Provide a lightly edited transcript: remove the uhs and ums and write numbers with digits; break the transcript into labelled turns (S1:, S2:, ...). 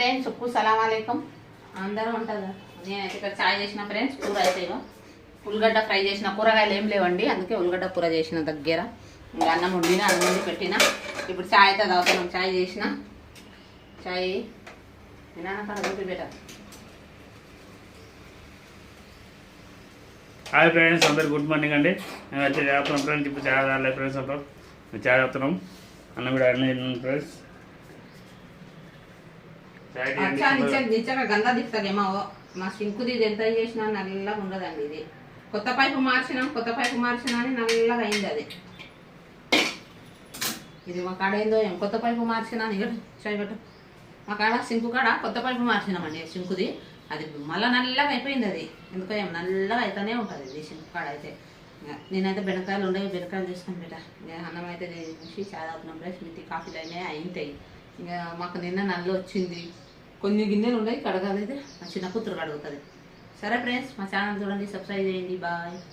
S1: Friends ఉప్పు సలాం అలైకుం అందరూ ఉంటారు. నేనైతే ఇక్కడ చాయ్ చేసిన ఫ్రెండ్స్. కూర అయితే ఉల్లిగడ్డ ఫ్రై చేసిన, కూరగాయలు ఏం లేవండి, అందుకే ఉల్లిగడ్డ కూర చేసిన దగ్గర. ఇంకా అన్నం వండిన, అన్నం వండి పెట్టిన. ఇప్పుడు చాయ్ అయితే తాగుతున్నాం. చాయ్ చేసిన చాయ్ వినాక రూపి పెట్ట.
S2: హాయ్ ఫ్రెండ్స్, అందరు గుడ్ మార్నింగ్ అండి. మేము అయితే చేస్తున్నాం ఫ్రెండ్స్. ఇప్పుడు చాయ్ తాగలేదు ఫ్రెండ్స్. అంటారు మేము చాయ్ తాగుతున్నాం. అన్నం కూడా అన్నీ ఫ్రెండ్స్.
S1: నిజంగా గందా దిస్తారేమో. మా సింకుది ఎంత చేసినా నల్లగా ఉండదండి. ఇది కొత్త పైపు మార్చినా అని నల్లగా అయింది. అది ఇది మా కాడ ఏందో ఏం కొత్త పైపు మార్చినా చాయ్ పెట్టు. మా కాడ సింకు కాడ కొత్త పైపు మార్చినామండి సింకుది. అది మళ్ళీ నల్లగా అయిపోయింది. అది ఎందుకో ఏం నల్లగా అయితేనే ఉంటుంది ఇది సింకు కాడ అయితే. నేనైతే బెండకాయలు ఉండేవి, బెండకాయలు తీసుకొని పెట్టా. అన్నం అయితే తీసి చాయ్ తాగుతున్నాం ఫ్రెండ్స్. మితి కాఫీలు అయినాయి అయింటాయి. ఇంకా మాకు నిన్న నల్ల వచ్చింది. కొన్ని గిన్నెలు ఉన్నాయి కడగాలి. మా చిన్న కూతురు కడుగుతుంది. సరే ఫ్రెండ్స్, మా ఛానల్ చూడండి, సబ్స్క్రైబ్ చేయండి. బాయ్.